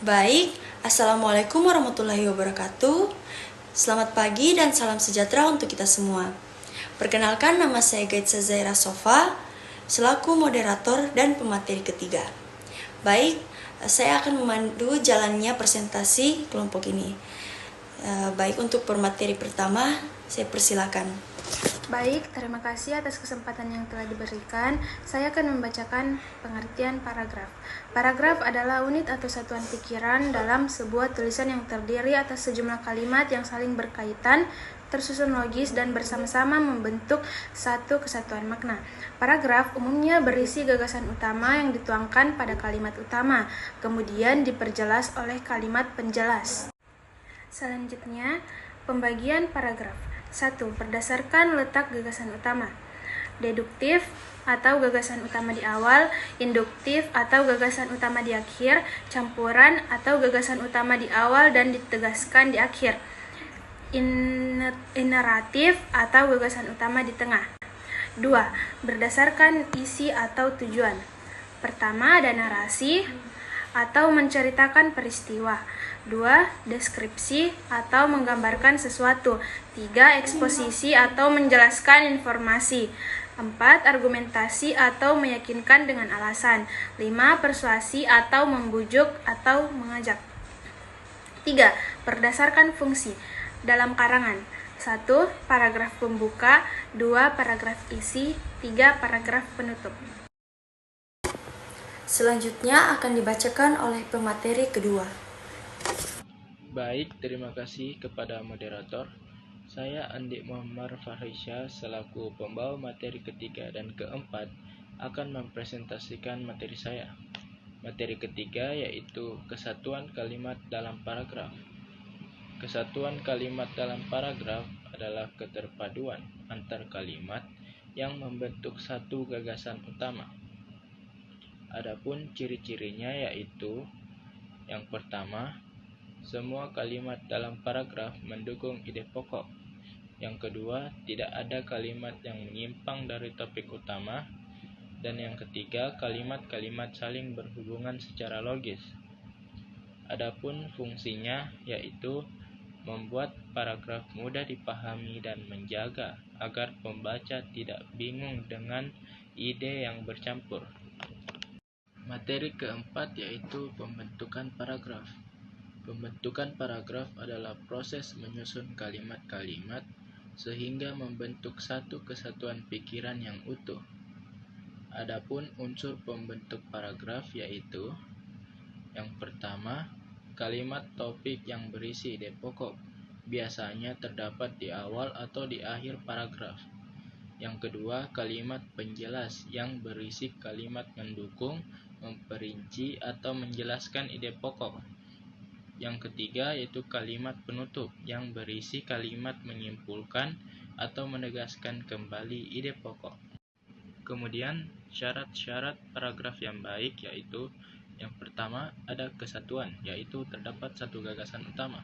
Baik, Assalamualaikum warahmatullahi wabarakatuh. Selamat pagi dan salam sejahtera untuk kita semua. Perkenalkan, nama saya Gaitza Zaira Sofa, selaku moderator dan pemateri ketiga. Baik, saya akan memandu jalannya presentasi kelompok ini. Baik, untuk pemateri pertama, saya persilakan. Baik, terima kasih atas kesempatan yang telah diberikan. Saya akan membacakan pengertian paragraf. Paragraf adalah unit atau satuan pikiran dalam sebuah tulisan yang terdiri atas sejumlah kalimat yang saling berkaitan, tersusun logis, dan bersama-sama membentuk satu kesatuan makna. Paragraf umumnya berisi gagasan utama yang dituangkan pada kalimat utama, kemudian diperjelas oleh kalimat penjelas. Selanjutnya, pembagian paragraf. 1. Berdasarkan letak gagasan utama. Deduktif atau gagasan utama di awal, induktif atau gagasan utama di akhir, campuran atau gagasan utama di awal dan ditegaskan di akhir, ineratif atau gagasan utama di tengah. 2. Berdasarkan isi atau tujuan. Pertama, ada narasi atau menceritakan peristiwa. 2. Deskripsi atau menggambarkan sesuatu. 3. Eksposisi atau menjelaskan informasi. 4. Argumentasi atau meyakinkan dengan alasan. 5. Persuasi atau membujuk atau mengajak. 3. Berdasarkan fungsi. Dalam karangan. 1. Paragraf pembuka. 2. Paragraf isi. 3. Paragraf penutup. Selanjutnya akan dibacakan oleh pemateri kedua. Baik, terima kasih kepada moderator. Saya Andi Muhammad Fahrisya selaku pembawa materi ketiga dan keempat akan mempresentasikan materi saya. Materi ketiga yaitu kesatuan kalimat dalam paragraf. Kesatuan kalimat dalam paragraf adalah keterpaduan antar kalimat yang membentuk satu gagasan utama. Adapun ciri-cirinya yaitu yang pertama, semua kalimat dalam paragraf mendukung ide pokok. Yang kedua, tidak ada kalimat yang menyimpang dari topik utama. Dan yang ketiga, kalimat-kalimat saling berhubungan secara logis. Adapun fungsinya yaitu membuat paragraf mudah dipahami dan menjaga agar pembaca tidak bingung dengan ide yang bercampur. Materi keempat yaitu pembentukan paragraf. Pembentukan paragraf adalah proses menyusun kalimat-kalimat sehingga membentuk satu kesatuan pikiran yang utuh. Adapun unsur pembentuk paragraf yaitu yang pertama, kalimat topik yang berisi ide pokok, biasanya terdapat di awal atau di akhir paragraf. Yang kedua, kalimat penjelas yang berisi kalimat mendukung, memperinci, atau menjelaskan ide pokok. Yang ketiga yaitu kalimat penutup yang berisi kalimat menyimpulkan atau menegaskan kembali ide pokok. Kemudian syarat-syarat paragraf yang baik yaitu yang pertama ada kesatuan yaitu terdapat satu gagasan utama.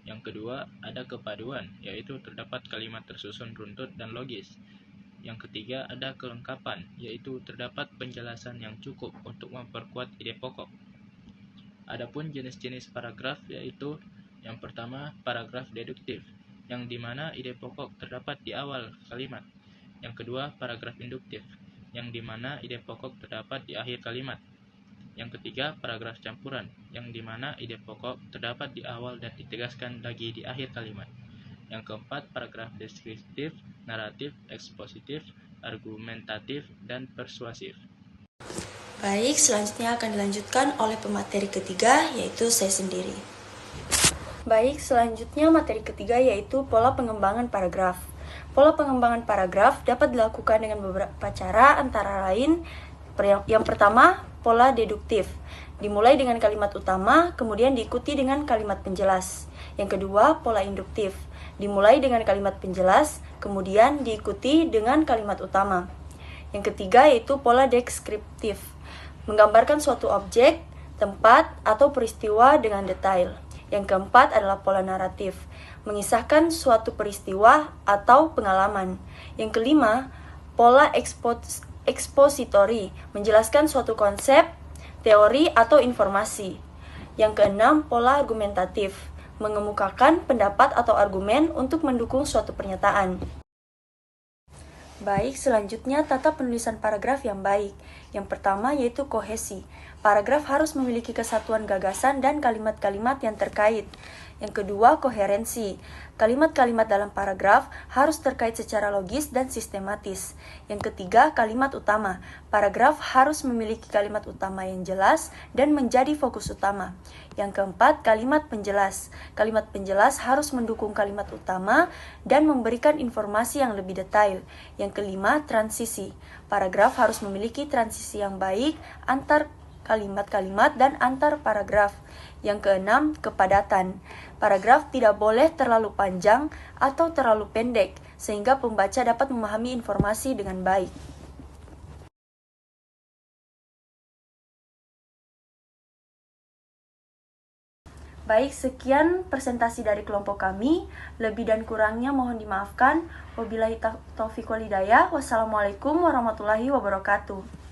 Yang kedua ada kepaduan yaitu terdapat kalimat tersusun runtut dan logis. Yang ketiga ada kelengkapan yaitu terdapat penjelasan yang cukup untuk memperkuat ide pokok. Adapun jenis-jenis paragraf yaitu yang pertama paragraf deduktif, yang dimana ide pokok terdapat di awal kalimat. Yang kedua paragraf induktif, yang dimana ide pokok terdapat di akhir kalimat. Yang ketiga paragraf campuran, yang dimana ide pokok terdapat di awal dan ditegaskan lagi di akhir kalimat. Yang keempat paragraf deskriptif, naratif, ekspositif, argumentatif, dan persuasif. Baik, selanjutnya akan dilanjutkan oleh pemateri ketiga, yaitu saya sendiri. Baik, selanjutnya materi ketiga yaitu pola pengembangan paragraf. Pola pengembangan paragraf dapat dilakukan dengan beberapa cara, antara lain yang pertama, pola deduktif. Dimulai dengan kalimat utama, kemudian diikuti dengan kalimat penjelas. Yang kedua, pola induktif. Dimulai dengan kalimat penjelas, kemudian diikuti dengan kalimat utama. Yang ketiga yaitu pola deskriptif. Menggambarkan suatu objek, tempat, atau peristiwa dengan detail. Yang keempat adalah pola naratif, mengisahkan suatu peristiwa atau pengalaman. Yang kelima, pola ekspositori, menjelaskan suatu konsep, teori, atau informasi. Yang keenam, pola argumentatif, mengemukakan pendapat atau argumen untuk mendukung suatu pernyataan. Baik, selanjutnya tata penulisan paragraf yang baik. Yang pertama yaitu kohesi. Paragraf harus memiliki kesatuan gagasan dan kalimat-kalimat yang terkait. Yang kedua, koherensi. Kalimat-kalimat dalam paragraf harus terkait secara logis dan sistematis. Yang ketiga, kalimat utama. Paragraf harus memiliki kalimat utama yang jelas dan menjadi fokus utama. Yang keempat, kalimat penjelas. Kalimat penjelas harus mendukung kalimat utama dan memberikan informasi yang lebih detail. Yang kelima, transisi. Paragraf harus memiliki transisi yang baik antar kalimat-kalimat dan antar paragraf. Yang keenam, kepadatan. Paragraf tidak boleh terlalu panjang atau terlalu pendek, sehingga pembaca dapat memahami informasi dengan baik. Baik, sekian presentasi dari kelompok kami. Lebih dan kurangnya mohon dimaafkan. Wabillahi taufiq wal hidayah. Wassalamualaikum warahmatullahi wabarakatuh.